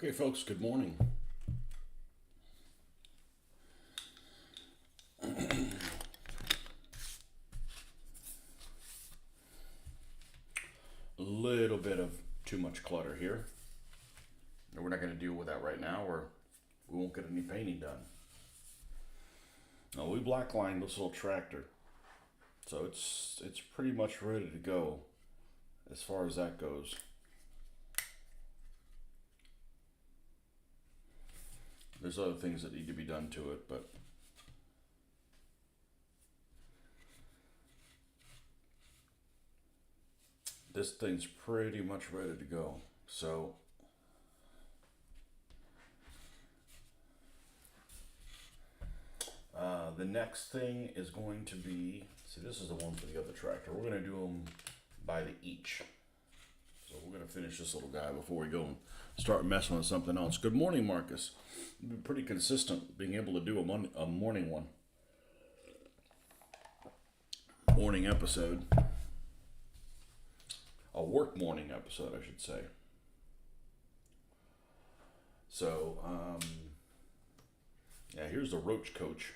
Okay, folks, good morning. A little bit of too much clutter here. And we're not going to deal with that right now, or we won't get any painting done. Now, we blacklined this little tractor, so it's pretty much ready to go as far as that goes. There's other things that need to be done to it, but this thing's pretty much ready to go. So the next thing is going to be, see, this is the one for the other tractor. We're going to do them by the each. So we're going to finish this little guy before we go and start messing with something else. Good morning, Marcus. You've been pretty consistent being able to do a morning one. Morning episode. A work morning episode, I should say. So, yeah, here's the roach coach,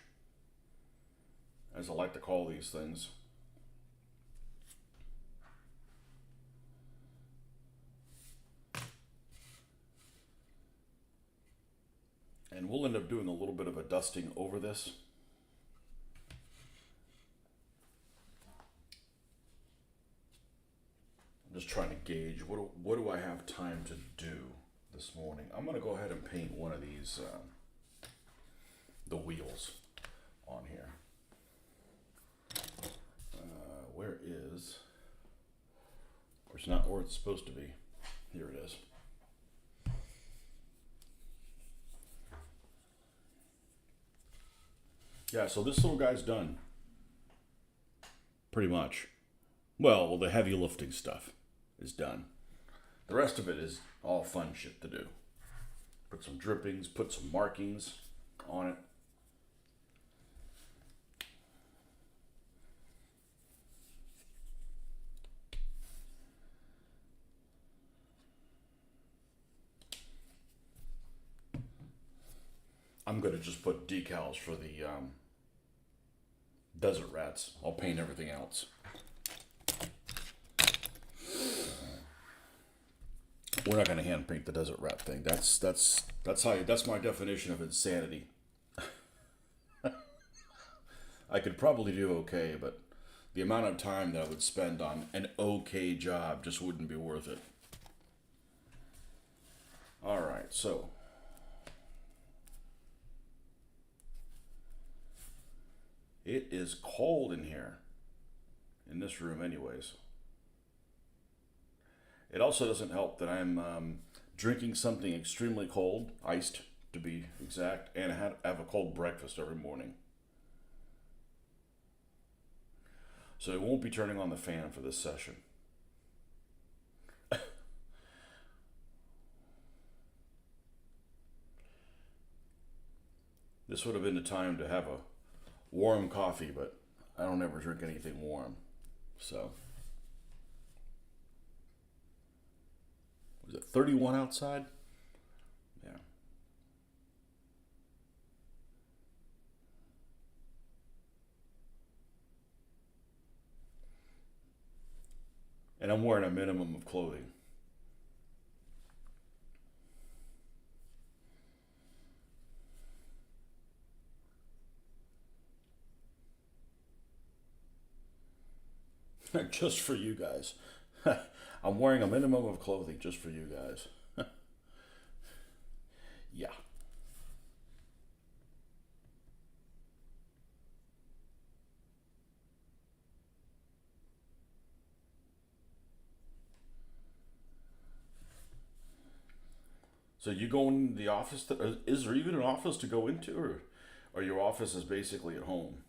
as I like to call these things. And we'll end up doing a little bit of a dusting over this. I'm just trying to gauge what do I have time to do this morning. I'm going to go ahead and paint one of these, the wheels on here. Where is, or it's not where it's supposed to be. Here it is. Yeah, so this little guy's done. Pretty much. Well, the heavy lifting stuff is done. The rest of it is all fun shit to do. Put some drippings, put some markings on it. I'm going to just put decals for the desert rats. I'll paint everything else. We're not going to hand paint the desert rat thing. That's my definition of insanity. I could probably do okay, but the amount of time that I would spend on an okay job just wouldn't be worth it. All right, so it is cold in here, in this room anyways. It also doesn't help that I'm drinking something extremely cold, iced to be exact, and I have a cold breakfast every morning. So I won't be turning on the fan for this session. This would have been the time to have a warm coffee, but I don't ever drink anything warm. So, was it 31 outside? Yeah. And I'm wearing a minimum of clothing. Just for you guys. I'm wearing a minimum of clothing just for you guys. Yeah. So you go in the office? Is there even an office to go into, or your office is basically at home?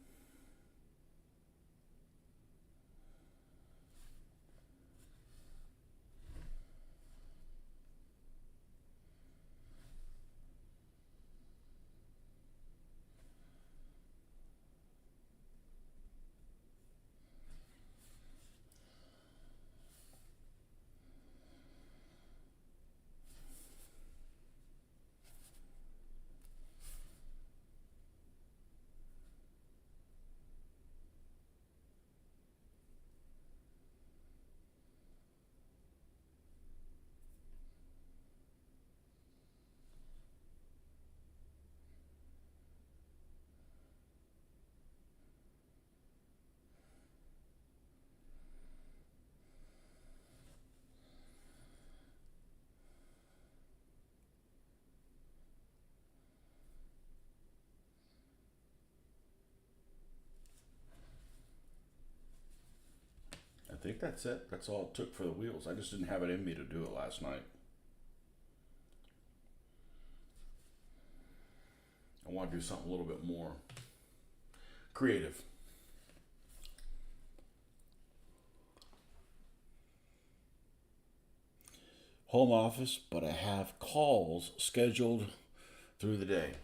think that's it. That's all it took for the wheels. I just didn't have it in me to do it last night. I want to do something a little bit more creative. Home office, but I have calls scheduled through the day.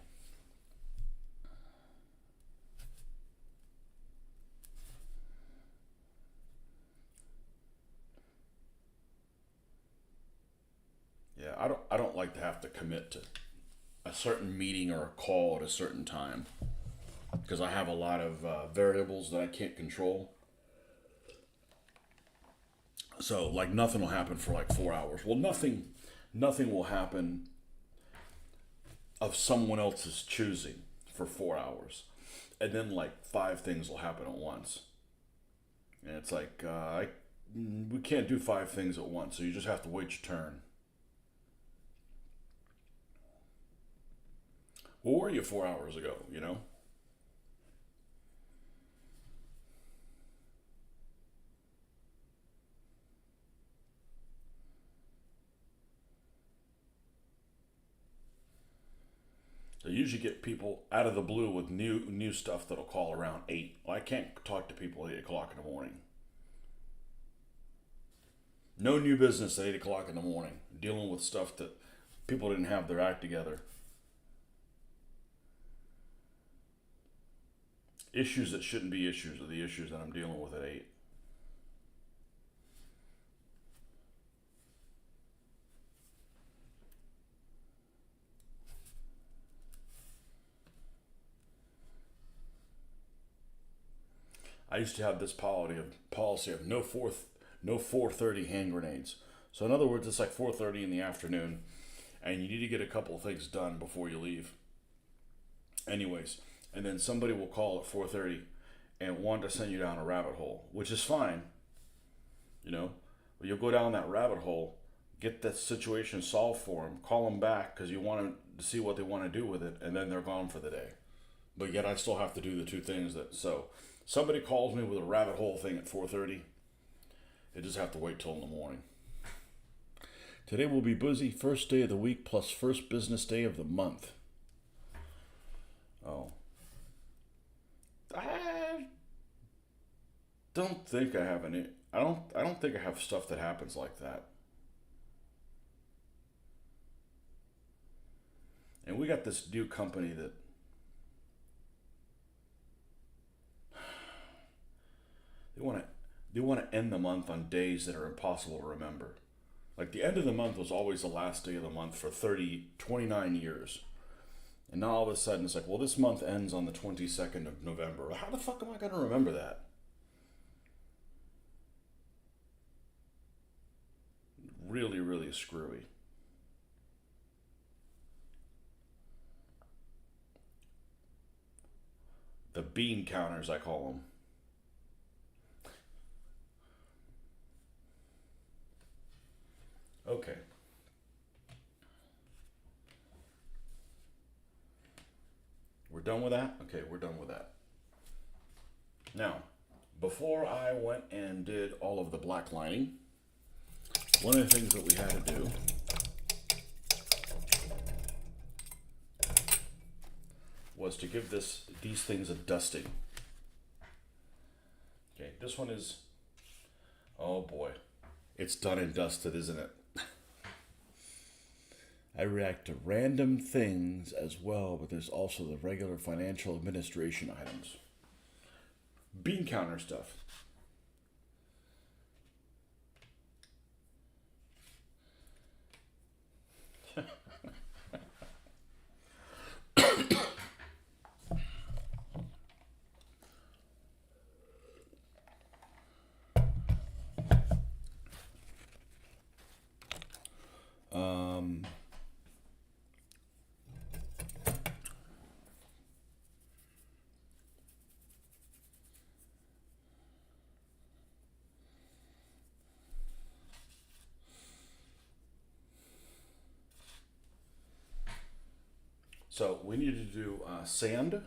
Yeah, I don't like to have to commit to a certain meeting or a call at a certain time because I have a lot of variables that I can't control. So like nothing will happen for like 4 hours. Well, nothing will happen of someone else's choosing for 4 hours, and then like five things will happen at once, and it's like we can't do five things at once, so you just have to wait your turn. Where were you 4 hours ago? You know. They usually get people out of the blue with new stuff that'll call around 8. Well, I can't talk to people at 8 o'clock in the morning. No new business at 8 o'clock in the morning. Dealing with stuff that people didn't have their act together. Issues that shouldn't be issues are the issues that I'm dealing with at 8. I used to have this policy of no 4:30 hand grenades. So in other words, it's like 4:30 in the afternoon, and you need to get a couple of things done before you leave. Anyways, and then somebody will call at 4:30 and want to send you down a rabbit hole, which is fine, you know. But you'll go down that rabbit hole, get that situation solved for them, call them back because you want to see what they want to do with it, and then they're gone for the day. But yet I still have to do the two things that so. Somebody calls me with a rabbit hole thing at 4:30. They just have to wait till in the morning. Today will be busy. First day of the week plus first business day of the month. Oh. I don't think I have any. I don't think I have stuff that happens like that. And we got this new company that they want to they want to end the month on days that are impossible to remember. Like the end of the month was always the last day of the month for 29 years. And now all of a sudden it's like, well, this month ends on the 22nd of November. How the fuck am I going to remember that? Really, really screwy. The bean counters, I call them. Okay. We're done with that? Okay, we're done with that. Now, before I went and did all of the black lining, one of the things that we had to do was to give these things a dusting. Okay, this one is, oh boy, it's done and dusted, isn't it? I react to random things as well, but there's also the regular financial administration items. Bean counter stuff. Um, so we need to do sand,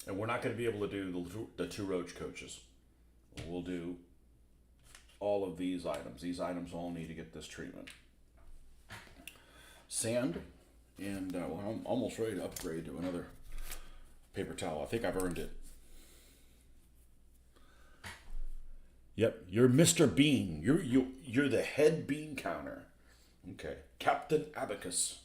and we're not going to be able to do the two roach coaches. we'll do all of these items. These items all need to get this treatment. Sand, and well, I'm almost ready to upgrade to another paper towel. I think I've earned it. Yep, you're Mr. Bean. You're the head bean counter. Okay, Captain Abacus.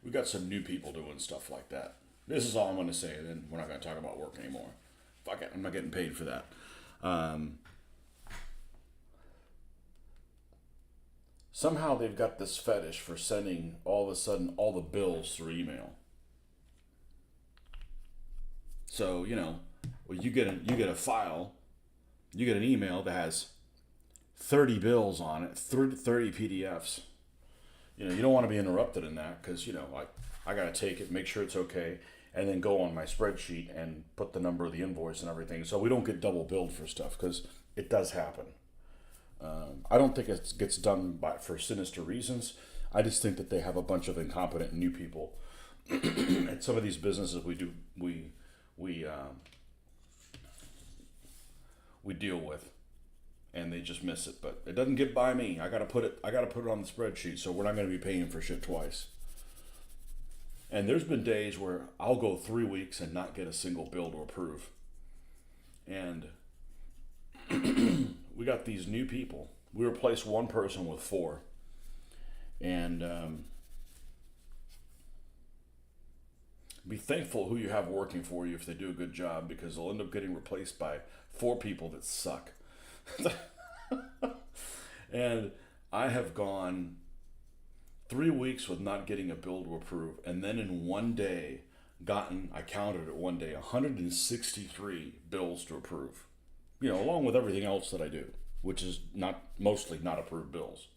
We got some new people doing stuff like that. This is all I'm going to say, and then we're not going to talk about work anymore. Fuck it, I'm not getting paid for that. Somehow they've got this fetish for sending all of a sudden all the bills through email. So, well, you get a file, you get an email that has 30 bills on it, 30 PDFs. You don't want to be interrupted in that because, like, I got to take it, make sure it's okay, and then go on my spreadsheet and put the number of the invoice and everything. So we don't get double billed for stuff because it does happen. I don't think it gets done for sinister reasons. I just think that they have a bunch of incompetent new people. At some of these businesses we deal with, and they just miss it. But it doesn't get by me. I gotta put it on the spreadsheet, so we're not gonna be paying for shit twice. And there's been days where I'll go 3 weeks and not get a single bill to approve. And we got these new people. We replaced one person with 4. And be thankful who you have working for you if they do a good job, because they'll end up getting replaced by 4 people that suck. And I have gone 3 weeks with not getting a bill to approve, and then in one day I counted it one day, 163 bills to approve. Along with everything else that I do, which is mostly not approved bills.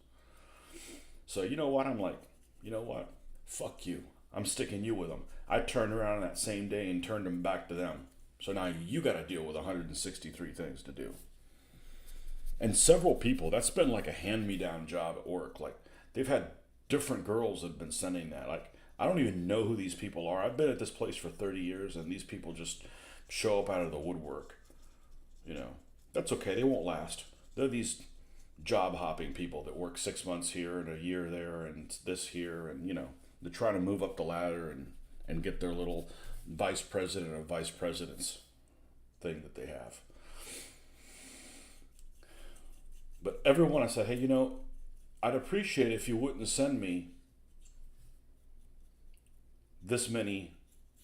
So you know what? I'm like, you know what? Fuck you. I'm sticking you with them. I turned around that same day and turned them back to them. So now you got to deal with 163 things to do. And several people, that's been like a hand-me-down job at work. Like, they've had different girls that have been sending that. Like, I don't even know who these people are. I've been at this place for 30 years, and these people just show up out of the woodwork. That's okay. They won't last. They're these job-hopping people that work 6 months here and a year there and this here, and, they're trying to move up the ladder and get their little vice president or vice presidents thing that they have. But everyone I said, hey, I'd appreciate it if you wouldn't send me this many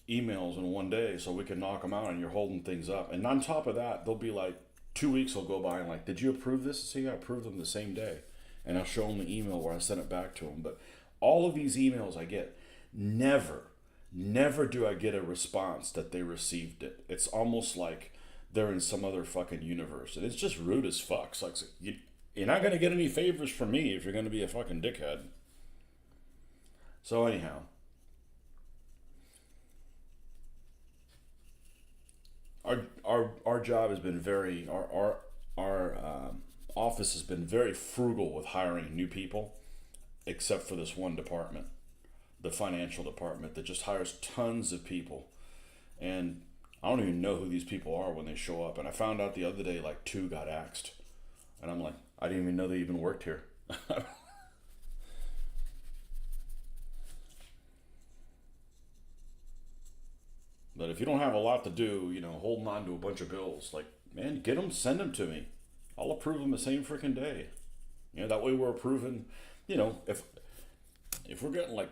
emails in one day so we can knock them out, and you're holding things up. And on top of that, they'll be like, 2 weeks will go by and like, did you approve this? So yeah, I approved them the same day. And I'll show them the email where I sent it back to them. But all of these emails I get, never do I get a response that they received it. It's almost like they're in some other fucking universe. And it's just rude as fuck. It's like, you're not going to get any favors from me if you're going to be a fucking dickhead. So anyhow, our job has been our office has been very frugal with hiring new people, except for this one department, the financial department, that just hires tons of people. And I don't even know who these people are when they show up. And I found out the other day, like 2 got axed. And I'm like, I didn't even know they even worked here. But if you don't have a lot to do, holding on to a bunch of bills, like, man, get them, send them to me. I'll approve them the same freaking day. That way we're approving, if we're getting like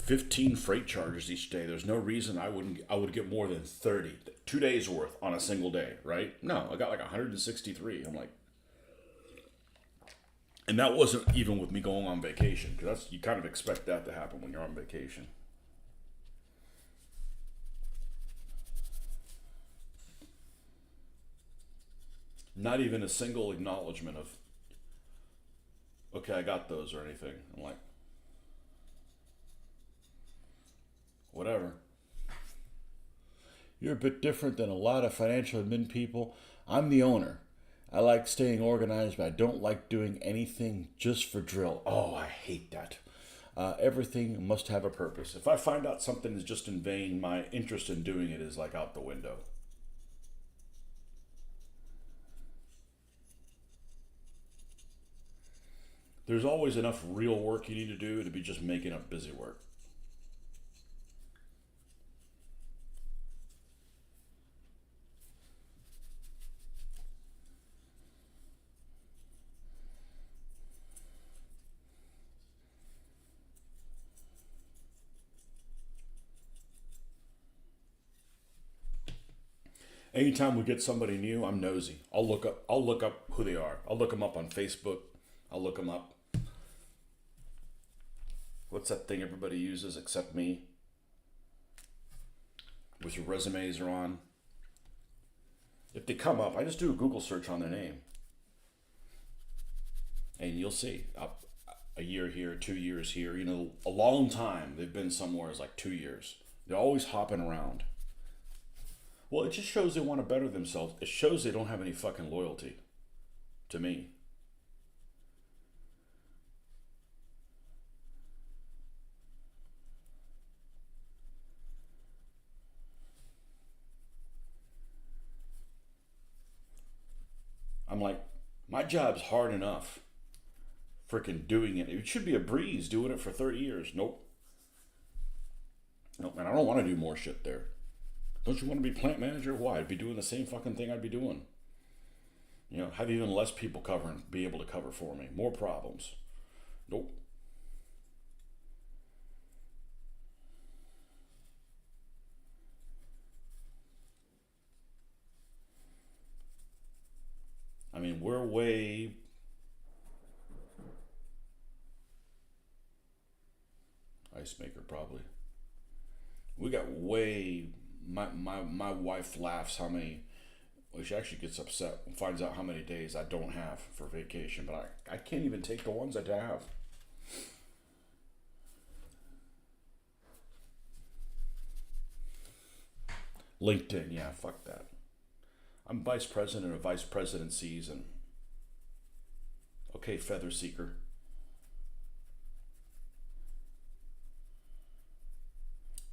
15 freight charges each day, there's no reason I would get more than 30, 2 days worth on a single day, right? No, I got like 163. I'm like, and that wasn't even with me going on vacation, because you kind of expect that to happen when you're on vacation. Not even a single acknowledgement of, okay, I got those or anything. I'm like, whatever. You're a bit different than a lot of financial admin people. I'm the owner. I like staying organized, but I don't like doing anything just for drill. Oh, I hate that. Everything must have a purpose. If I find out something is just in vain, my interest in doing it is like out the window. There's always enough real work you need to do to be just making up busy work. Anytime we get somebody new, I'm nosy. I'll look up who they are. I'll look them up on Facebook. I'll look them up. What's that thing everybody uses except me? With your resumes are on. If they come up, I just do a Google search on their name, and you'll see a year here, 2 years here. A long time they've been somewhere is like 2 years. They're always hopping around. Well, it just shows they want to better themselves. It shows they don't have any fucking loyalty to me. I'm like, my job's hard enough. Freaking doing it. It should be a breeze doing it for 30 years. Nope. Nope, man, I don't want to do more shit there. Don't you want to be plant manager? Why? I'd be doing the same fucking thing I'd be doing. Have even less people covering, be able to cover for me. More problems. Nope. I mean, we're way. Ice maker, probably. We got way. My wife laughs how many. Well, she actually gets upset and finds out how many days I don't have for vacation, but I can't even take the ones I have. LinkedIn, yeah, fuck that. I'm vice president of vice presidencies, and okay, feather seeker.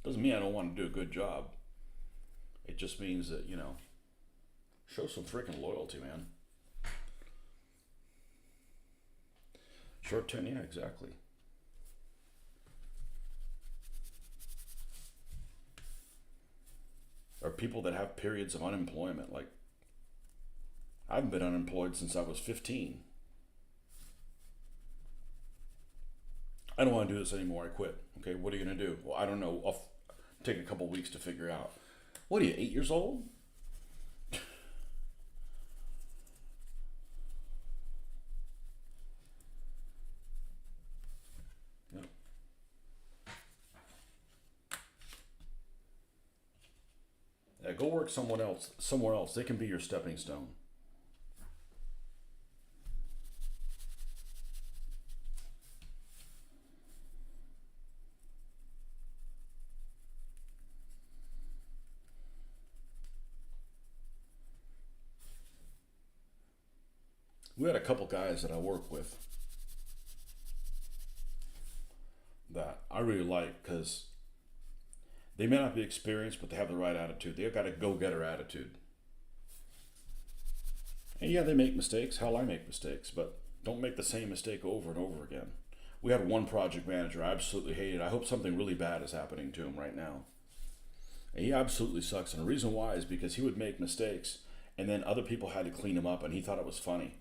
Doesn't mean I don't want to do a good job. It just means that, show some freaking loyalty, man. Short term, yeah, exactly. Or people that have periods of unemployment. Like, I haven't been unemployed since I was 15. I don't want to do this anymore. I quit. Okay, what are you going to do? Well, I don't know. I'll take a couple weeks to figure out. What are you, 8 years old? Yeah. Yeah, go work someone else, somewhere else. They can be your stepping stone. We had a couple guys that I work with that I really like because they may not be experienced, but they have the right attitude. They've got a go-getter attitude. And yeah, they make mistakes. Hell, I make mistakes, but don't make the same mistake over and over again. We had one project manager I absolutely hated. I hope something really bad is happening to him right now. And he absolutely sucks. And the reason why is because he would make mistakes and then other people had to clean him up and he thought it was funny.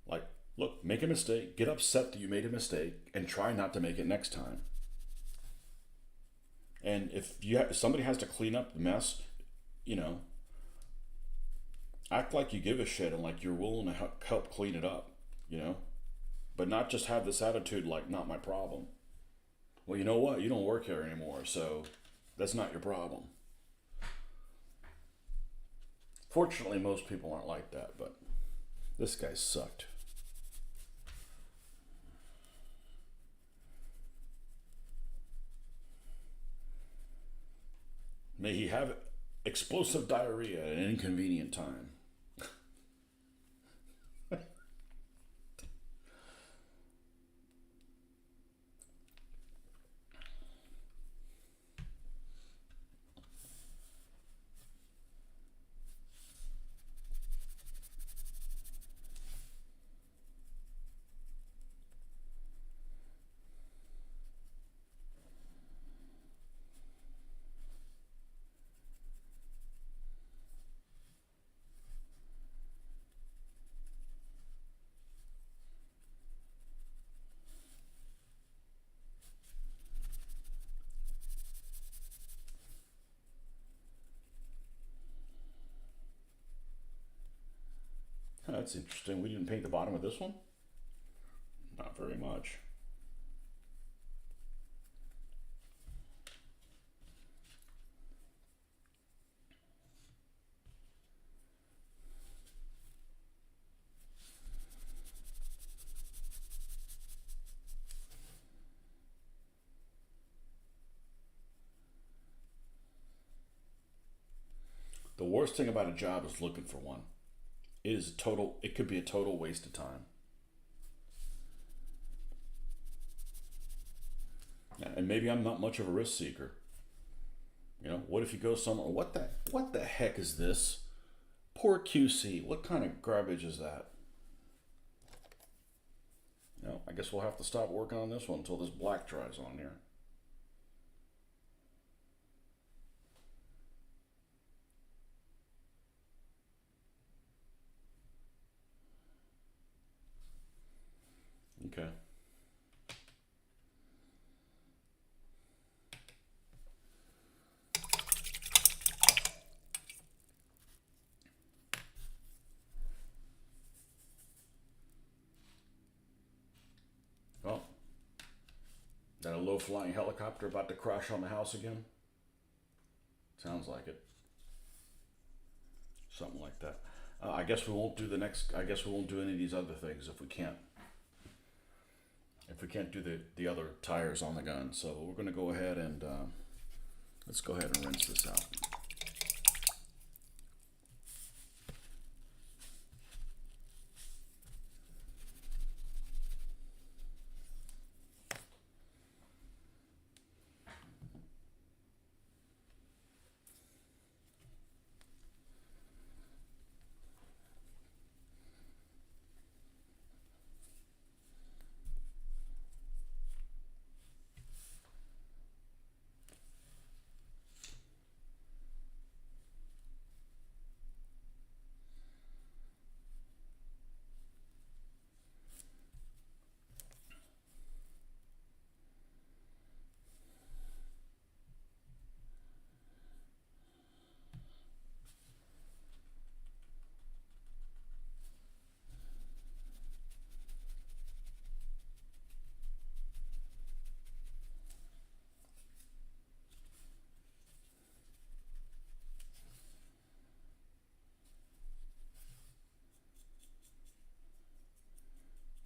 Like, look, make a mistake, get upset that you made a mistake, and try not to make it next time. And if somebody has to clean up the mess, you know, act like you give a shit and like you're willing to help clean it up, you know, but not just have this attitude like not my problem. Well, you know what? You don't work here anymore, so that's not your problem. Fortunately, most people aren't like that, but this guy sucked. May he have explosive diarrhea at an inconvenient time. that's interesting. We didn't paint the bottom of this one? Not very much. The worst thing about a job is looking for one. It could be a total waste of time. And maybe I'm not much of a risk seeker. What if you go somewhere? What the heck is this? Poor QC. What kind of garbage is that? I guess we'll have to stop working on this one until this black dries on here. Okay. Well, that a low flying helicopter about to crash on the house again? Sounds like it. Something like that. I guess we won't do the next. I guess we won't do any of these other things if we can't. If we can't do the other tires on the gun, so we're going to go ahead and let's go ahead and rinse this out.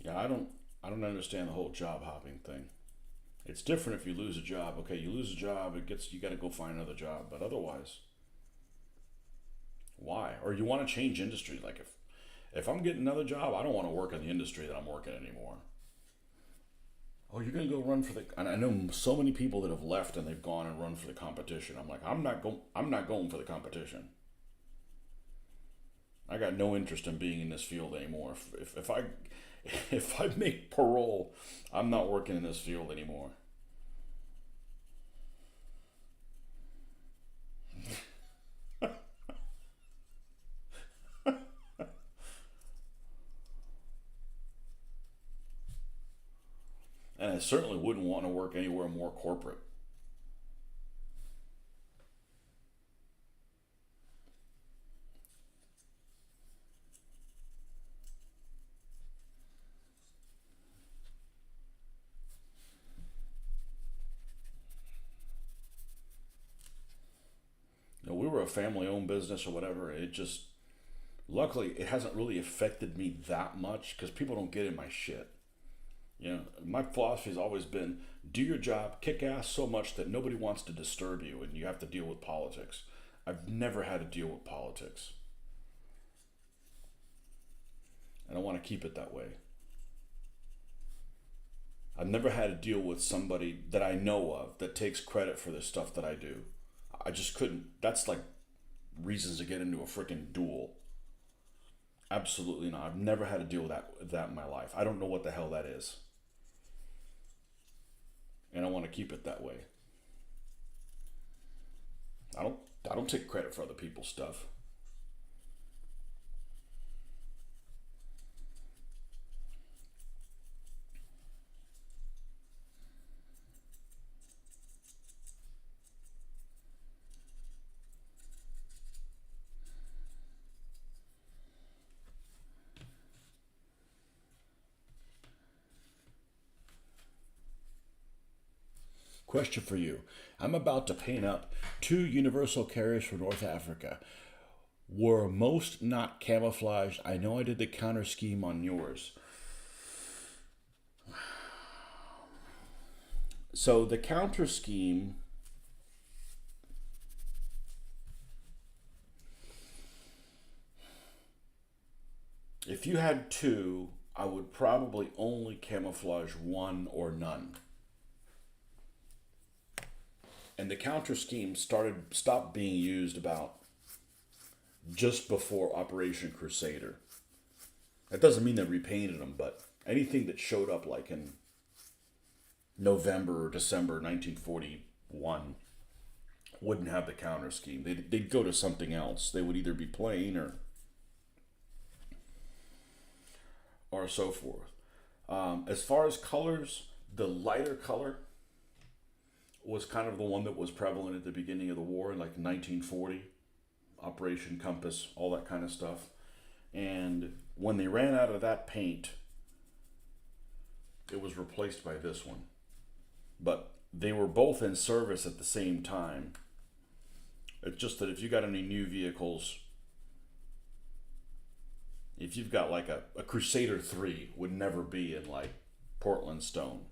Yeah, I don't understand the whole job hopping thing. It's different if you lose a job. Okay, you lose a job, you got to go find another job. But otherwise, why? Or you want to change industry? Like if I'm getting another job, I don't want to work in the industry that I'm working anymore. Oh, you're gonna go run for the? And I know so many people that have left and they've gone and run for the competition. I'm like, I'm not going. I'm not going for the competition. I got no interest in being in this field anymore. If I if I make parole, I'm not working in this field anymore. And I certainly wouldn't want to work anywhere more corporate. We were a family-owned business or whatever. It just luckily it hasn't really affected me that much because people don't get in my shit. My philosophy has always been do your job, kick ass so much that nobody wants to disturb you and you have to deal with politics. I've never had to deal with politics, and I want to keep it that way. I've never had to deal with somebody that I know of that takes credit for the stuff that I do. I just couldn't. That's like reasons to get into a freaking duel. Absolutely not. I've never had to deal with that in my life. I don't know what the hell that is, and I want to keep it that way. I don't. I don't take credit for other people's stuff. Question for you. I'm about to paint up 2 universal carriers for North Africa. Were most not camouflaged? I know I did the counter scheme on yours. So the counter scheme, if you had 2, I would probably only camouflage 1 or none. And the counter scheme stopped being used about just before Operation Crusader. That doesn't mean they repainted them, but anything that showed up like in November or December 1941 wouldn't have the counter scheme. They'd go to something else. They would either be plain or so forth. As far as colors, the lighter color was kind of the one that was prevalent at the beginning of the war, like 1940, Operation Compass, all that kind of stuff. And when they ran out of that paint, it was replaced by this one. But they were both in service at the same time. It's just that if you got any new vehicles, if you've got like a Crusader 3 would never be in like Portland stone,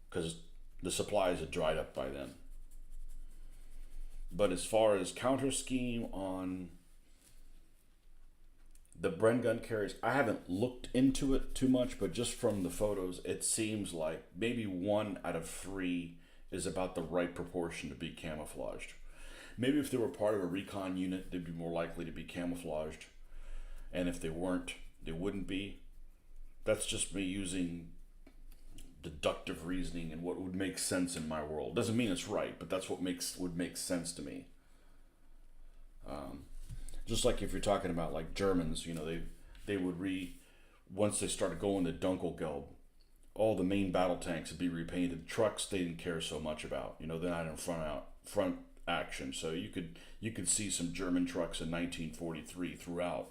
because the supplies had dried up by then. But as far as counter scheme on the Bren gun carriers, I haven't looked into it too much, but just from the photos, it seems like maybe 1 out of 3 is about the right proportion to be camouflaged. Maybe if they were part of a recon unit, they'd be more likely to be camouflaged. And if they weren't, they wouldn't be. That's just me using deductive reasoning and what would make sense in my world. Doesn't mean it's right, but that's what would make sense to me. Just like if you're talking about like Germans, they would once they started going to Dunkelgelb, all the main battle tanks would be repainted. Trucks they didn't care so much about. They're not in front action. So you could see some German trucks in 1943 throughout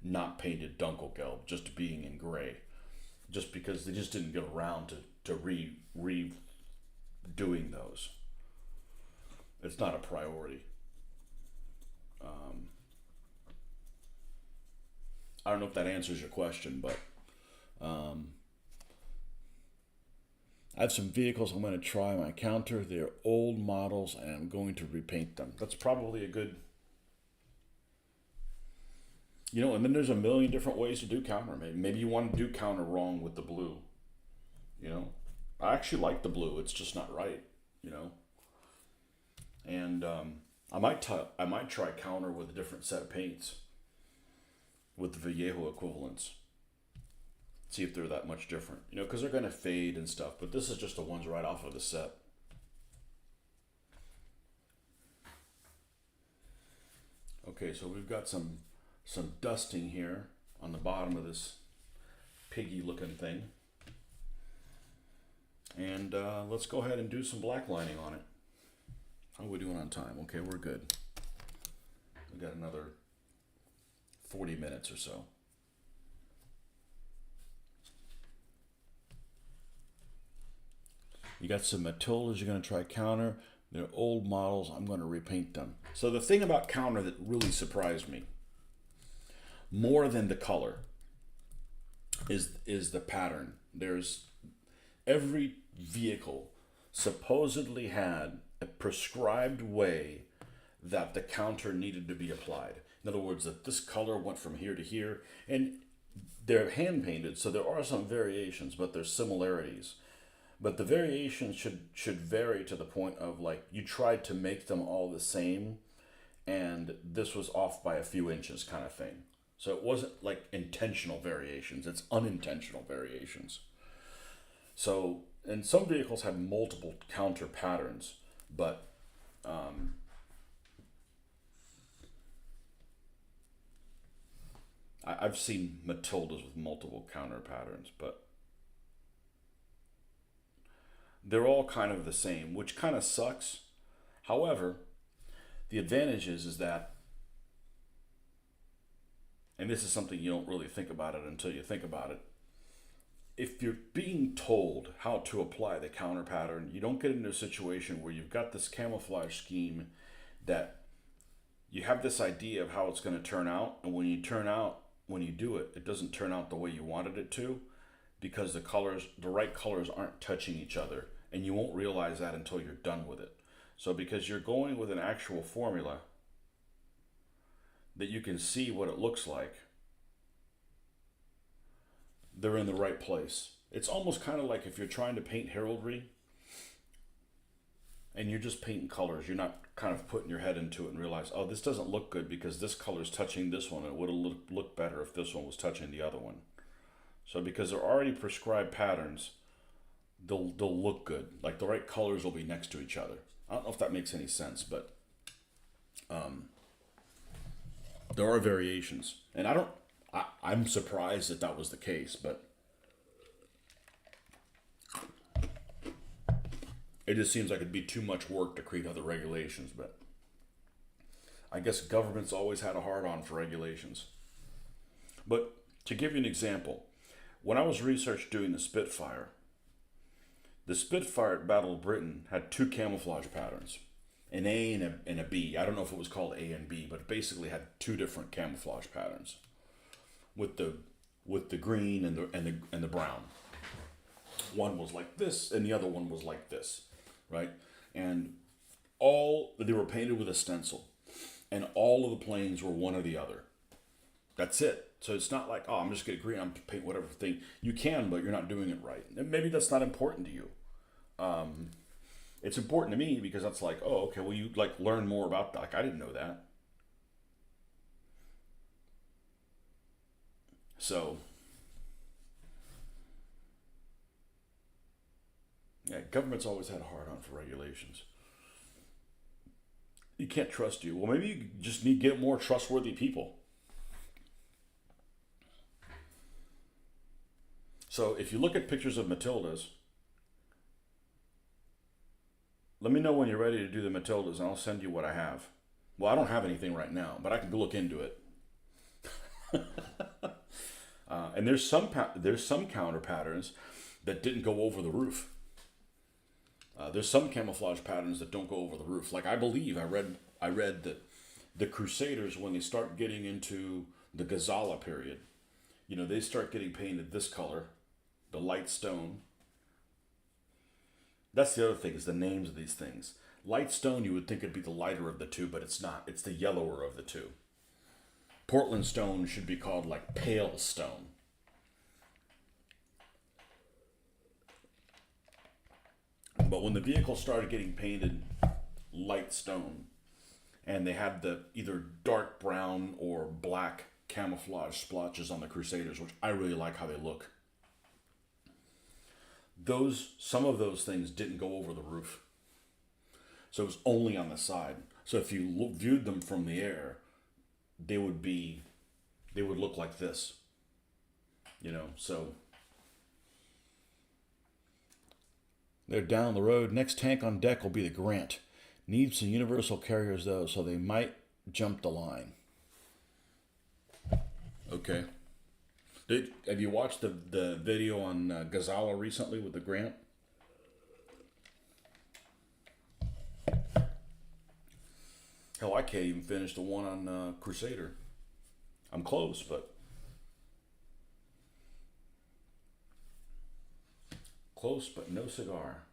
not painted Dunkelgelb, just being in gray, just because they just didn't get around to redoing those. It's not a priority. I don't know if that answers your question, but I have some vehicles I'm going to try my counter. They're old models, and I'm going to repaint them. That's probably a good... and then there's a million different ways to do counter. Maybe you want to do counter wrong with the blue. I actually like the blue. It's just not right. And I might try counter with a different set of paints, with the Vallejo equivalents. See if they're that much different. Because they're going to fade and stuff. But this is just the ones right off of the set. Okay, so we've got some dusting here on the bottom of this piggy looking thing. And let's go ahead and do some black lining on it. How are we doing on time? Okay, we're good. We got another 40 minutes or so. You got some Matildas you're going to try counter. They're old models. I'm going to repaint them. So the thing about counter that really surprised me, more than the color, is the pattern. There's every vehicle supposedly had a prescribed way that the counter needed to be applied. In other words, that this color went from here to here, and they're hand painted, so there are some variations, but there's similarities. But the variations should vary to the point of like you tried to make them all the same, and this was off by a few inches kind of thing. So it wasn't like intentional variations, it's unintentional variations. So, and some vehicles had multiple counter patterns, but I've seen Matildas with multiple counter patterns, but they're all kind of the same, which kind of sucks. However, the advantage is that, and this is something you don't really think about it until you think about it, if you're being told how to apply the counter pattern, you don't get into a situation where you've got this camouflage scheme that you have this idea of how it's going to turn out, and when you do it, it doesn't turn out the way you wanted it to, because the right colors aren't touching each other, and you won't realize that until you're done with it. So because you're going with an actual formula that you can see what it looks like, they're in the right place. It's almost kind of like if you're trying to paint heraldry and you're just painting colors. You're not kind of putting your head into it and realize, oh, this doesn't look good because this color is touching this one. It would have looked better if this one was touching the other one. So because they're already prescribed patterns, they'll look good. Like the right colors will be next to each other. I don't know if that makes any sense, but there are variations. And I'm surprised that was the case, but it just seems like it'd be too much work to create other regulations. But I guess government's always had a hard-on for regulations. But to give you an example, when I was doing the Spitfire at Battle of Britain had two camouflage patterns, an A and a B. I don't know if it was called A and B, but it basically had two different camouflage patterns, with the green and the brown. One was like this, and the other one was like this, right? And they were painted with a stencil, and all of the planes were one or the other. That's it. So it's not like, oh, I'm just going to agree, I'm to paint whatever thing. You can, but you're not doing it right. And maybe that's not important to you. It's important to me because that's like, oh, okay, well, you like learn more about that. Like, I didn't know that. So, yeah, government's always had a hard on for regulations. You can't trust you. Well, maybe you just need to get more trustworthy people. So if you look at pictures of Matildas, let me know when you're ready to do the Matildas and I'll send you what I have. Well, I don't have anything right now, but I can look into it. And there's some counter patterns that didn't go over the roof. There's some camouflage patterns that don't go over the roof. Like I read that the Crusaders, when they start getting into the Ghazala period, they start getting painted this color, the light stone. That's the other thing, is the names of these things. Light stone, you would think it'd be the lighter of the two, but it's not. It's the yellower of the two. Portland stone should be called like pale stone. But when the vehicle started getting painted light stone, and they had the either dark brown or black camouflage splotches on the Crusaders, which I really like how they look, some of those things didn't go over the roof. So it was only on the side. So if you viewed them from the air, they would look like this. So they're down the road. Next tank on deck will be the Grant. Needs some universal carriers though, so they might jump the line. Okay. Have you watched the video on Ghazala recently with the Grant? Hell, I can't even finish the one on Crusader. I'm close, but no cigar.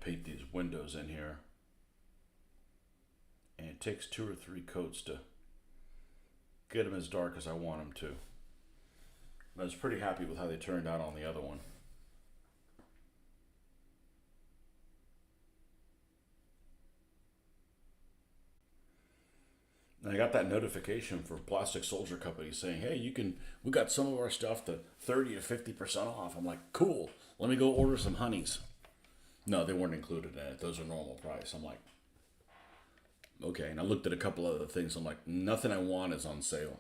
Paint these windows in here, and it takes 2 or 3 coats to get them as dark as I want them to. I was pretty happy with how they turned out on the other one. And I got that notification for Plastic Soldier Company saying, "Hey, we got some of our stuff to 30 to 50% off." I'm like, "Cool. Let me go order some honeys." No, they weren't included in it. Those are normal price. I'm like, okay. And I looked at a couple other things. I'm like, nothing I want is on sale.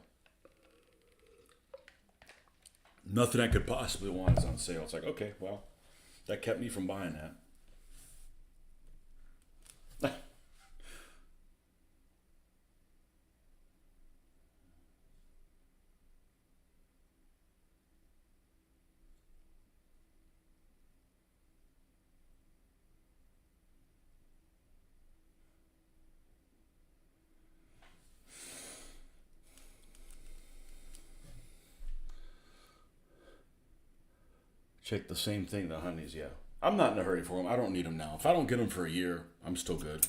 Nothing I could possibly want is on sale. It's like, okay, well, that kept me from buying that. Check the same thing, the honeys, yeah. I'm not in a hurry for them. I don't need them now. If I don't get them for a year, I'm still good.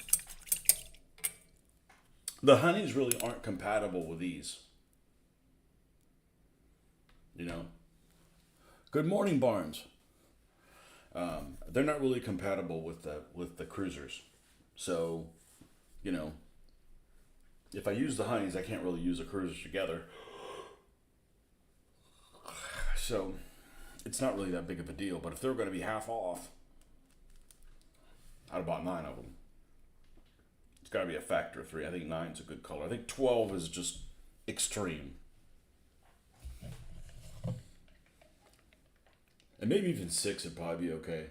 The honeys really aren't compatible with these. You know? Good morning, Barnes. They're not really compatible with the cruisers. So, you know, if I use the honeys, I can't really use the cruisers together. So, it's not really that big of a deal. But if they're going to be half off, I'd have bought 9 of them. It's got to be a factor of 3. I think 9's a good color. I think 12 is just extreme. And maybe even 6 would probably be okay.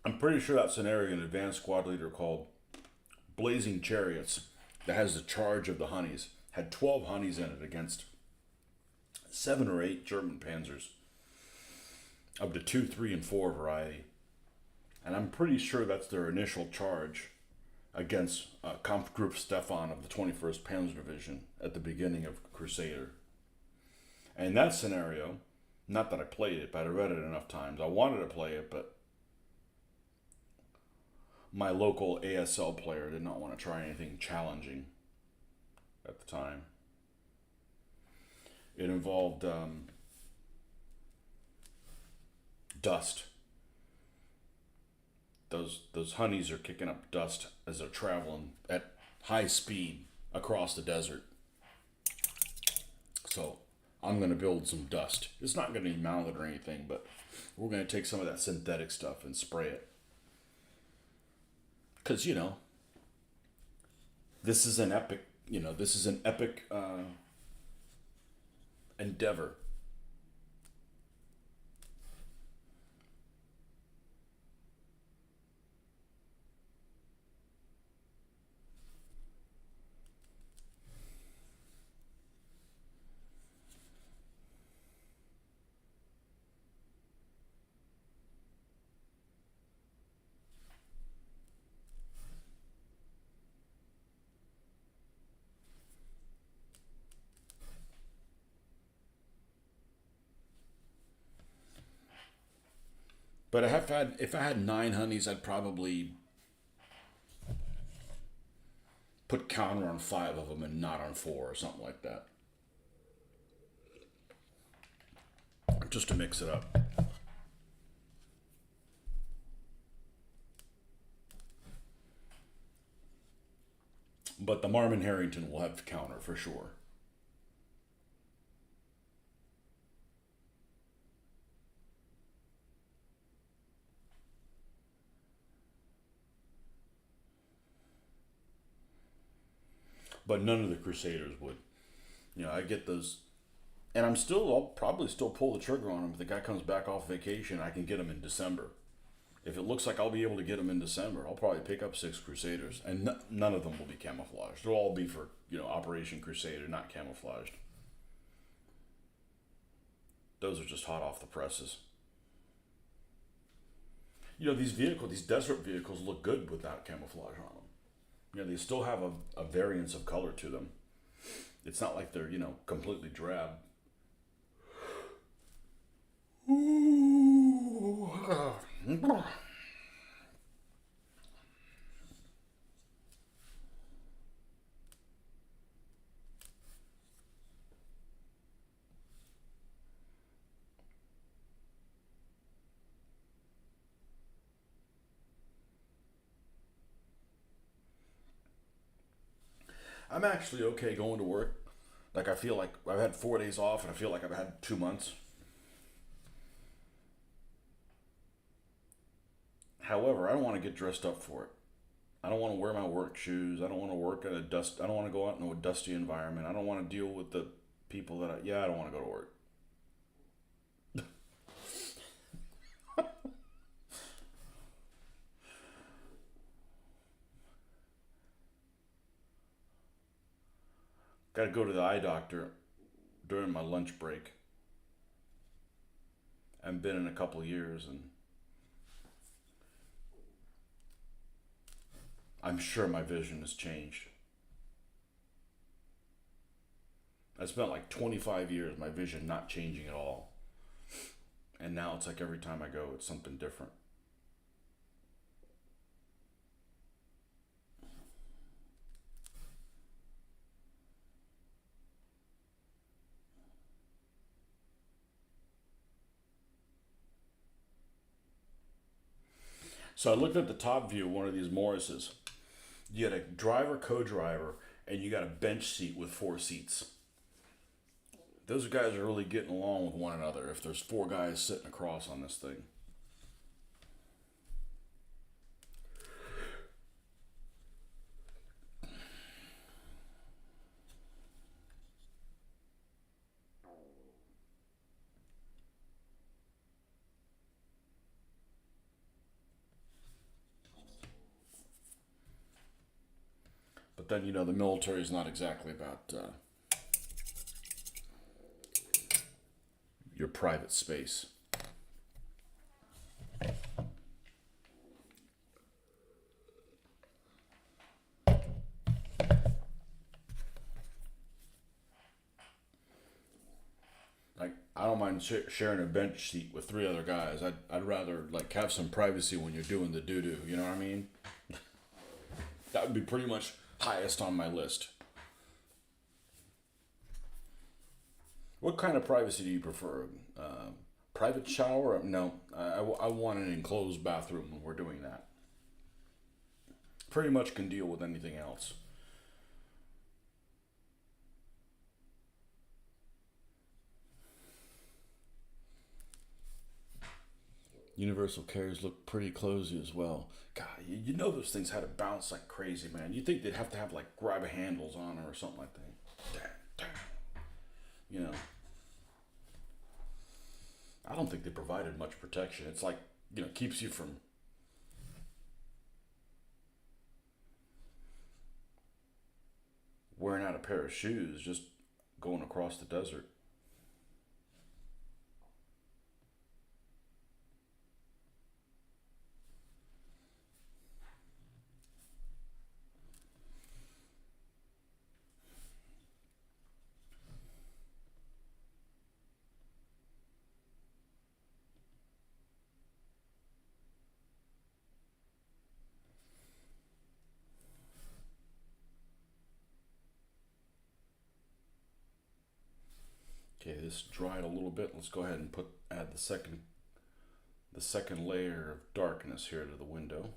I'm pretty sure that's an area in Advanced Squad Leader called Blazing Chariots that has the charge of the honeys. Had 12 honeys in it against 7 or 8 German panzers of the 2, 3, and 4 variety. And I'm pretty sure that's their initial charge against Kampfgruppe Stefan of the 21st Panzer Division at the beginning of Crusader. And in that scenario, not that I played it, but I read it enough times. I wanted to play it, but my local ASL player did not want to try anything challenging at the time. It involved dust. Those honeys are kicking up dust as they're traveling at high speed across the desert. So I'm going to build some dust. It's not going to be mounted or anything, but we're going to take some of that synthetic stuff and spray it. Because, this is an epic, endeavor. But if I had 9 honeys, I'd probably put counter on 5 of them and not on 4 or something like that. Just to mix it up. But the Marmon Harrington will have counter for sure. But none of the Crusaders would. I get those, and I'll probably still pull the trigger on them. If the guy comes back off vacation, I can get him in December. If it looks like I'll be able to get them in December, I'll probably pick up 6 Crusaders, and none of them will be camouflaged. They'll all be for Operation Crusader, not camouflaged. Those are just hot off the presses. These desert vehicles look good without camouflage on them. They still have a variance of color to them. It's not like they're, completely drab. Ooh. I'm actually okay going to work. Like I feel like I've had 4 days off, and I feel like I've had 2 months. However, I don't want to get dressed up for it. I don't want to wear my work shoes. I don't want to work in a dust. I don't want to go out in a dusty environment. I don't want to deal with the people that I don't want to go to work. Got to go to the eye doctor during my lunch break. I haven't been in a couple of years, and I'm sure my vision has changed. I spent like 25 years my vision not changing at all, and now it's like every time I go, it's something different. So I looked at the top view of one of these Morrises. You had a driver, co-driver, and you got a bench seat with 4 seats. Those guys are really getting along with one another if there's 4 guys sitting across on this thing. But then, the military is not exactly about your private space. Like, I don't mind sharing a bench seat with 3 other guys. I'd rather like have some privacy when you're doing the doo doo. You know what I mean? That would be pretty much highest on my list. What kind of privacy do you prefer? Private shower? No, I want an enclosed bathroom when we're doing that. Pretty much can deal with anything else. Universal carriers look pretty cozy as well. God, you know those things had to bounce like crazy, man. You think they'd have to have like grab handles on them or something like that. You know, I don't think they provided much protection. It's like, keeps you from wearing out a pair of shoes just going across the desert. Okay, this dried a little bit. Let's go ahead and add the second layer of darkness here to the window.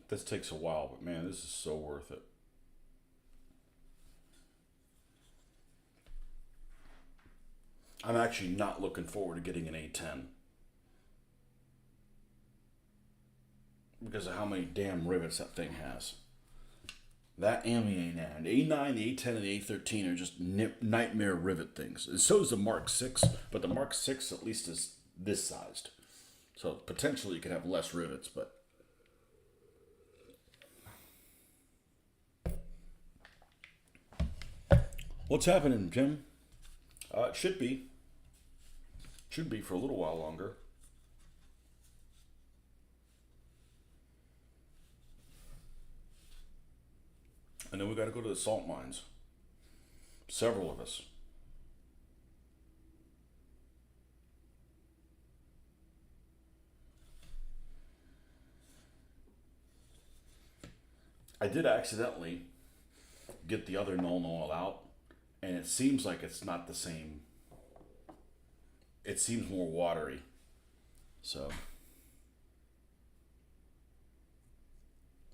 This takes a while, but man, this is so worth it. I'm actually not looking forward to getting an A10 because of how many damn rivets that thing has. That and the A9. The A9, the A10, and the A13 are just nightmare rivet things. And so is the Mark 6, but the Mark 6 at least is this sized. So potentially you could have less rivets, but... What's happening, Jim? It should be. Should be for a little while longer. And then we got to go to the salt mines. Several of us. I did accidentally get the other null oil out, and it seems like it's not the same. It seems more watery. So.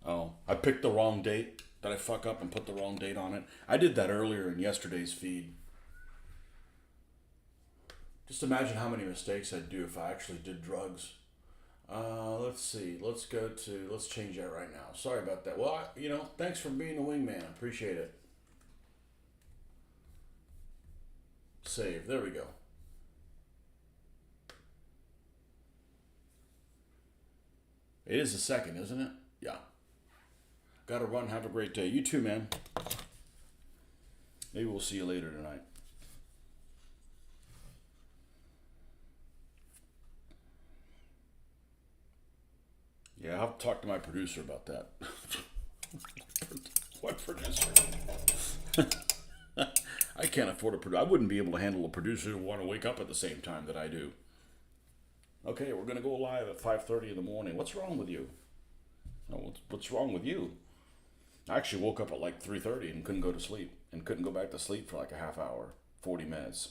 Oh, I picked the wrong date. Did I fuck up and put the wrong date on it? I did that earlier in yesterday's feed. Just imagine how many mistakes I'd do if I actually did drugs. Let's see. Let's change that right now. Sorry about that. Well, thanks for being a wingman. I appreciate it. Save. There we go. It is the second, isn't it? Yeah. Gotta run. Have a great day. You too, man. Maybe we'll see you later tonight. Yeah, I'll talk to my producer about that. What producer? I can't afford a producer. I wouldn't be able to handle a producer who want to wake up at the same time that I do. Okay, we're gonna go live at 5:30 in the morning. What's wrong with you? No, what's wrong with you? I actually woke up at like 3:30 and couldn't go to sleep. And couldn't go back to sleep for like a half hour, 40 minutes.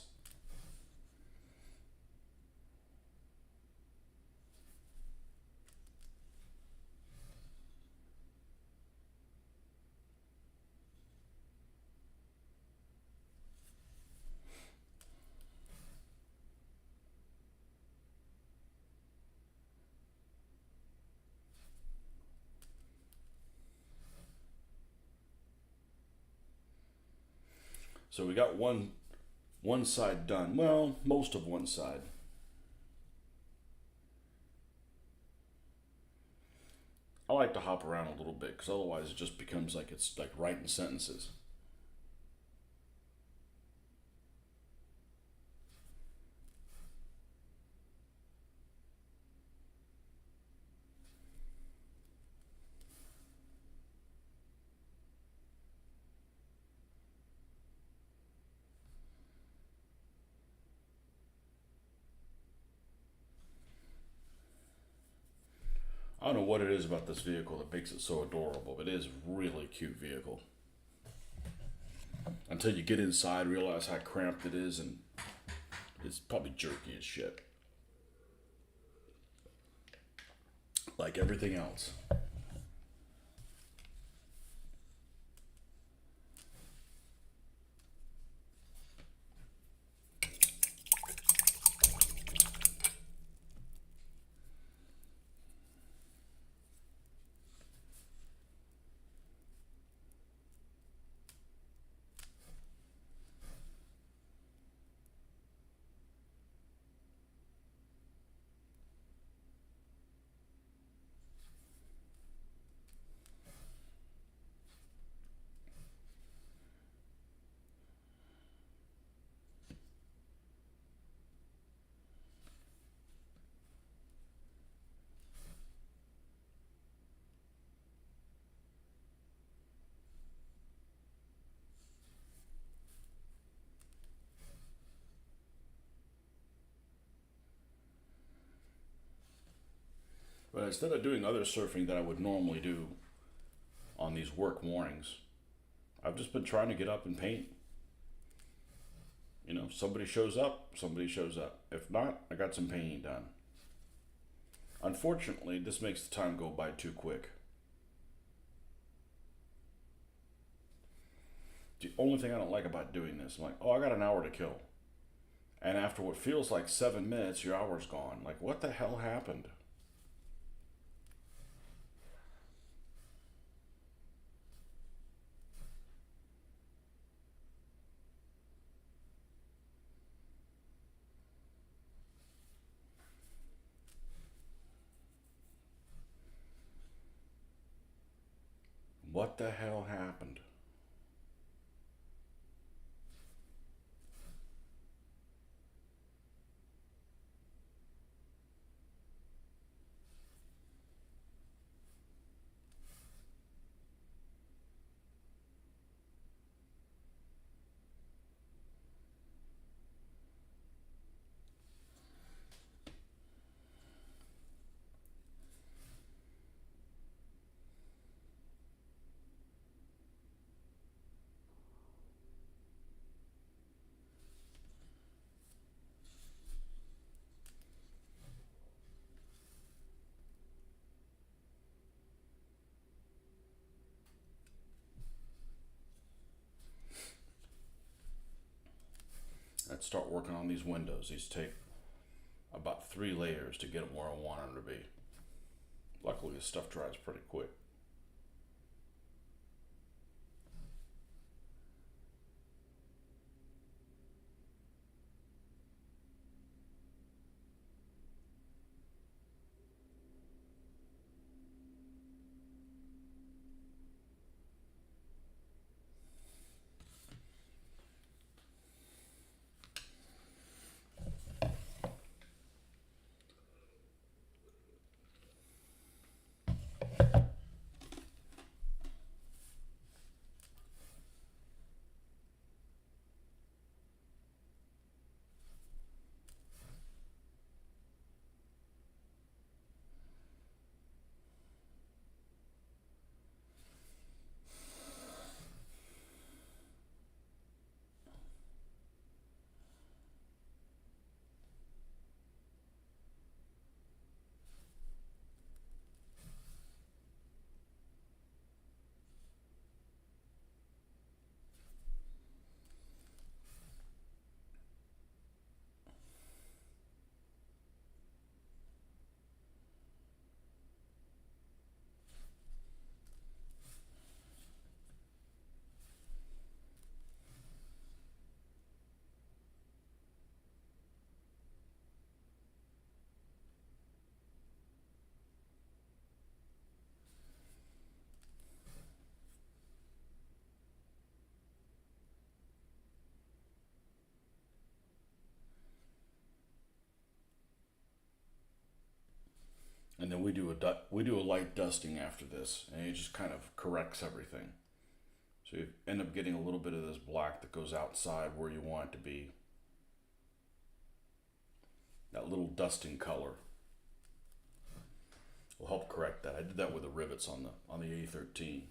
So we got one side done. Well, most of one side. I like to hop around a little bit because otherwise it just becomes like it's like writing sentences. I don't know what it is about this vehicle that makes it so adorable, but it is a really cute vehicle. Until you get inside, realize how cramped it is, and it's probably jerky as shit. Like everything else. But instead of doing other surfing that I would normally do on these work mornings, I've just been trying to get up and paint. Somebody shows up, somebody shows up. If not, I got some painting done. Unfortunately, this makes the time go by too quick. The only thing I don't like about doing this, I'm like, oh, I got an hour to kill. And after what feels like 7 minutes, your hour's gone. Like, what the hell happened? What the hell happened? Let's start working on these windows. These take about 3 layers to get them where I want them to be. Luckily, this stuff dries pretty quick. And then we do a light dusting after this, and it just kind of corrects everything. So you end up getting a little bit of this black that goes outside where you want it to be. That little dusting color will help correct that. I did that with the rivets on the A13.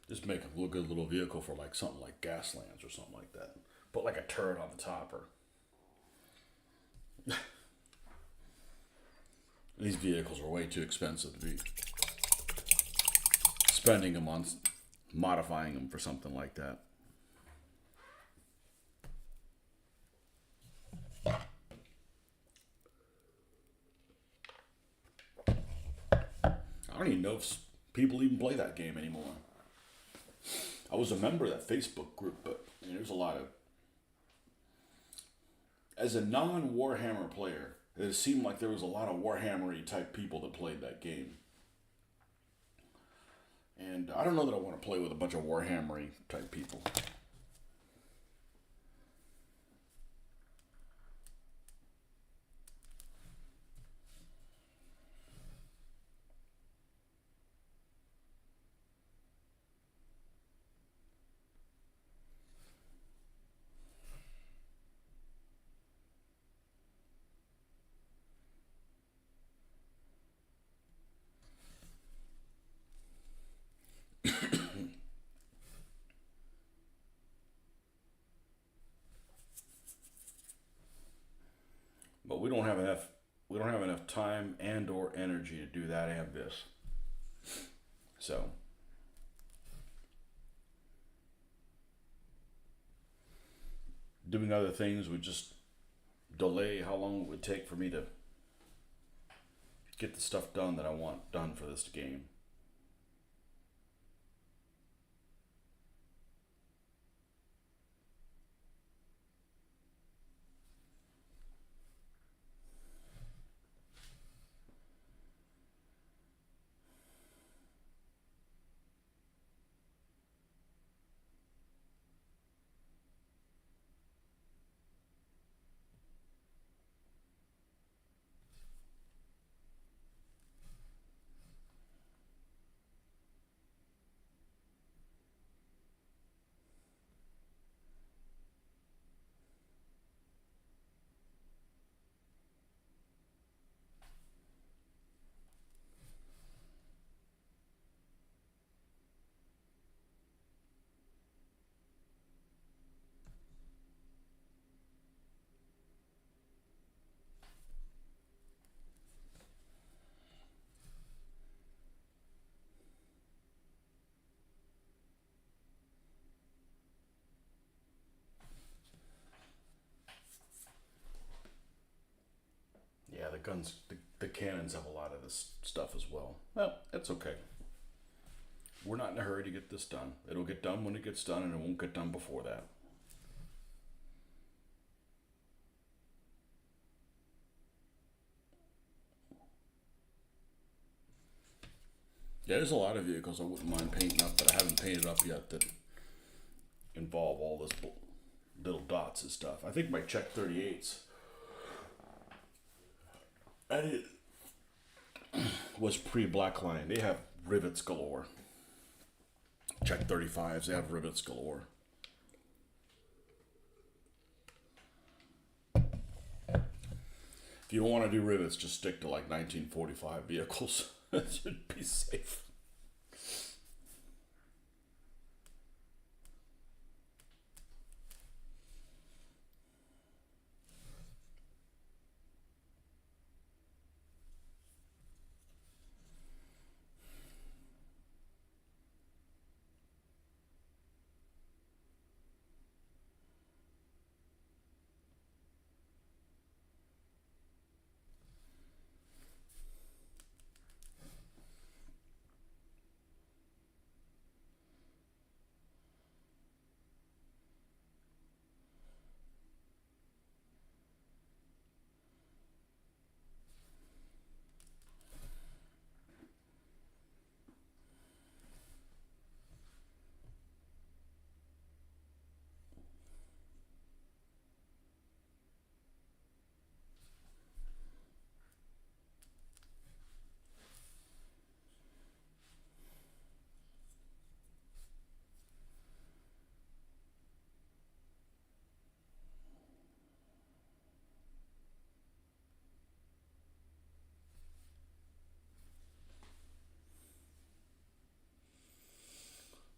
Just make a good little vehicle for like something like Gaslands or something like that. Put like a turret on the top or these vehicles are way too expensive to be spending them on modifying them for something like that. I don't even know if people even play that game anymore. I was a member of that Facebook group, but there's a lot of. As a non Warhammer player, it seemed like there was a lot of Warhammer-y type people that played that game. And I don't know that I want to play with a bunch of Warhammer-y type people. But we don't have enough time and or energy to do that and this. So doing other things would just delay how long it would take for me to get the stuff done that I want done for this game. Yeah, the cannons have a lot of this stuff as well. Well, it's okay. We're not in a hurry to get this done. It'll get done when it gets done, and it won't get done before that. Yeah, there's a lot of vehicles I wouldn't mind painting up, but I haven't painted up yet that involve all this little dots and stuff. I think my Czech 38s, I did, was pre-black line. They have rivets galore. Czech 35s, they have rivets galore. If you don't want to do rivets, just stick to like 1945 vehicles. That should be safe.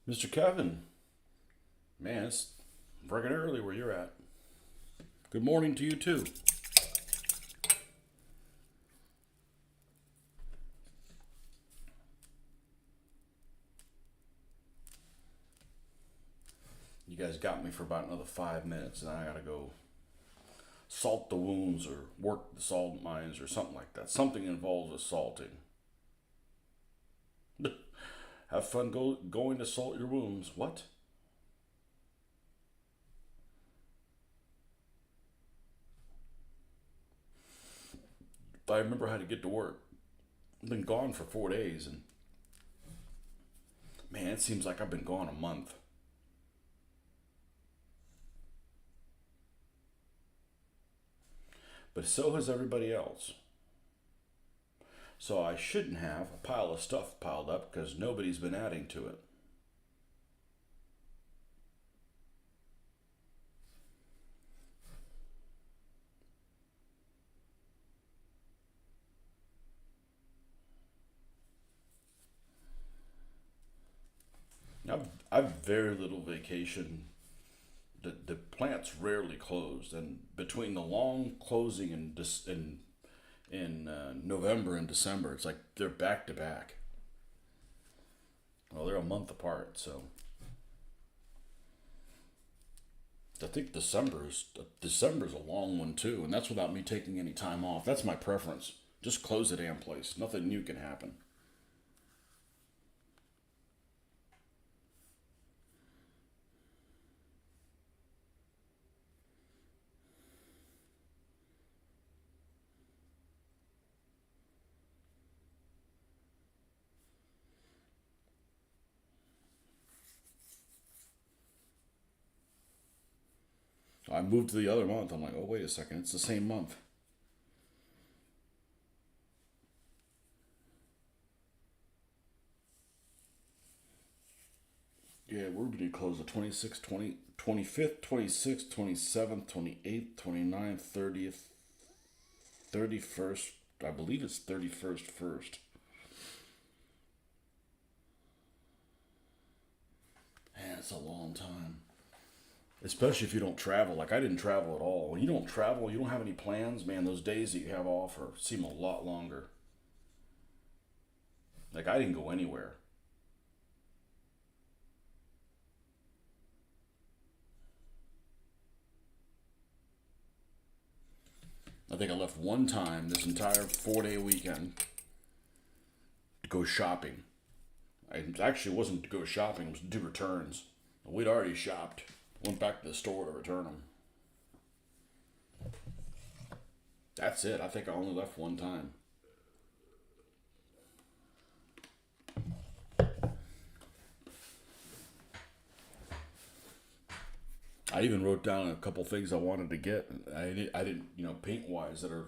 Mr. Kevin, man, it's friggin' early where you're at. Good morning to you too. You guys got me for about another 5 minutes, and I gotta go salt the wounds or work the salt mines or something like that. Something involves with salting. Have fun going to salt your wounds. What? If I remember how to get to work. I've been gone for 4 days, and man, it seems like I've been gone a month. But so has everybody else. So I shouldn't have a pile of stuff piled up because nobody's been adding to it. I've very little vacation. The plant's rarely closed, and between the long closing in November and December, it's like they're back to back. Well, they're a month apart, so I think December's a long one too, and that's without me taking any time off. That's my preference. Just close the damn place. Nothing new can happen. I moved to the other month. I'm like, oh wait a second, it's the same month. Yeah, we're going to close the 26th, 25th, 26th, 27th, 28th, 29th, 30th, 31st. I believe it's 31st first. Man, it's a long time. Especially if you don't travel. Like I didn't travel at all. When you don't travel, you don't have any plans, man, those days that you have off seem a lot longer. Like I didn't go anywhere. I think I left one time this entire 4 day weekend to go shopping. I actually wasn't to go shopping, it was to do returns. We'd already shopped. Went back to the store to return them. That's it. I think I only left one time. I even wrote down a couple things I wanted to get. I didn't, paint wise that are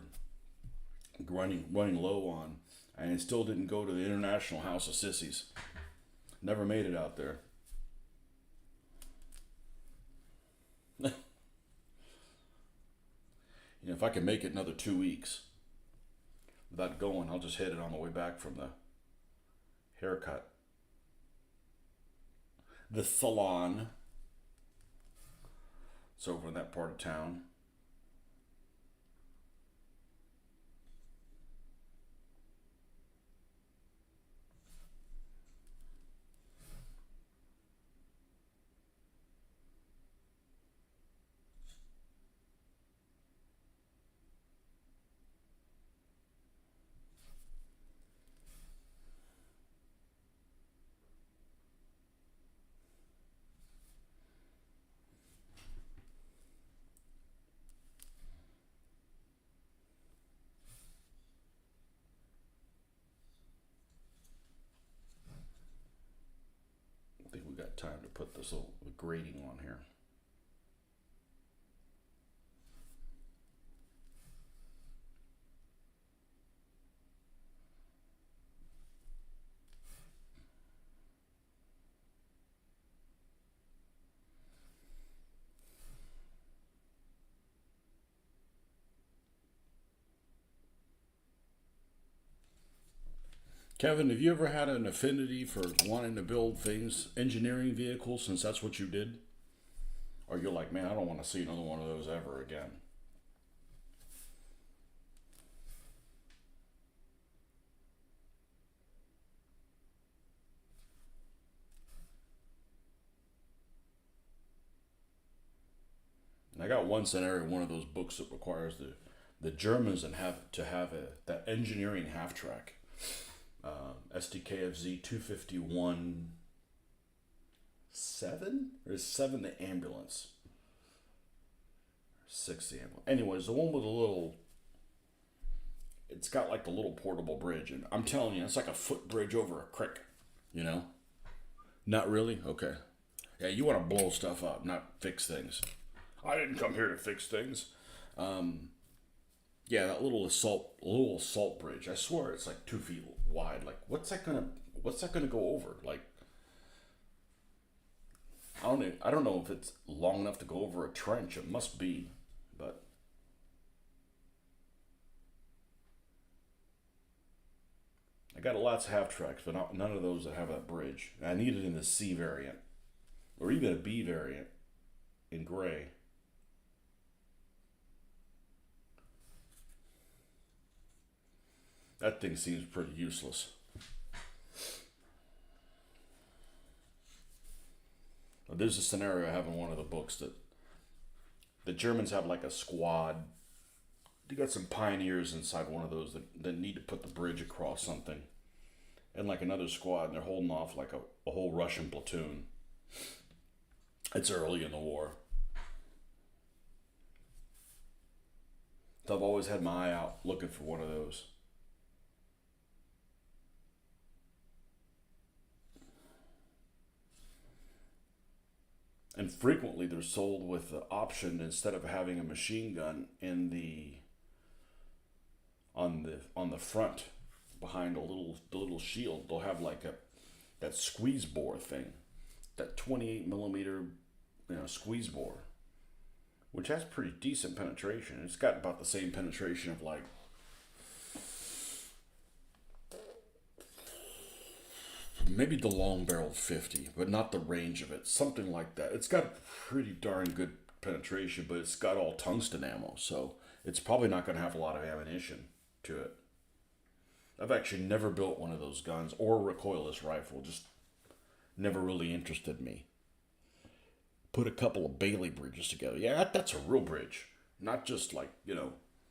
running low on. And I still didn't go to the International House of Sissies. Never made it out there. If I can make it another 2 weeks without going, I'll just hit it on the way back from the haircut. The salon. It's over in that part of town. I think we got time to put this little grating on here. Kevin, have you ever had an affinity for wanting to build things, engineering vehicles, since that's what you did? Or you're like, man, I don't want to see another one of those ever again? And I got one scenario, one of those books that requires the Germans and have to have that engineering half track. SDKFZ 251 7? Or is 7 the ambulance? 6 the ambulance. Anyways, the one with a little. It's got like the little portable bridge. And I'm telling you, it's like a footbridge over a creek. You know? Not really? Okay. Yeah, you want to blow stuff up, not fix things. I didn't come here to fix things. Yeah, that little assault bridge. I swear it's like 2 feet wide. Like, what's that gonna go over? Like, I don't know if it's long enough to go over a trench. It must be, but I got lots of half tracks, but none of those that have that bridge. And I need it in the C variant, or even a B variant in gray. That thing seems pretty useless. There's a scenario I have in one of the books that the Germans have like a squad. They got some pioneers inside one of those that need to put the bridge across something. And like another squad, and they're holding off like a whole Russian platoon. It's early in the war. So I've always had my eye out looking for one of those. And frequently they're sold with the option, instead of having a machine gun in the on the front behind the little shield, they'll have like that squeeze bore thing, that 28 millimeter squeeze bore, which has pretty decent penetration. It's got about the same penetration of like maybe the long barreled 50, but not the range of it. Something like that. It's got pretty darn good penetration, but it's got all tungsten ammo, so it's probably not going to have a lot of ammunition to it. I've actually never built one of those guns or a recoilless rifle. Just never really interested me. Put a couple of Bailey bridges together. Yeah, that's a real bridge, not just like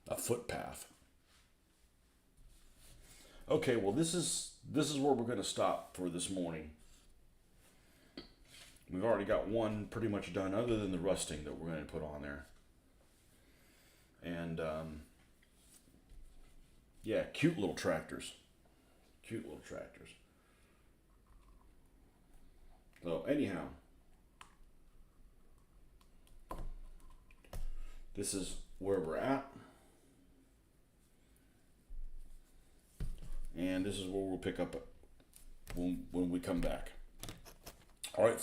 a footpath. Okay, well this is where we're going to stop for this morning. We've already got one pretty much done, other than the rusting that we're going to put on there. And yeah, cute little tractors. Cute little tractors. So anyhow, this is where we're at. And this is where we'll pick up when we come back. All right.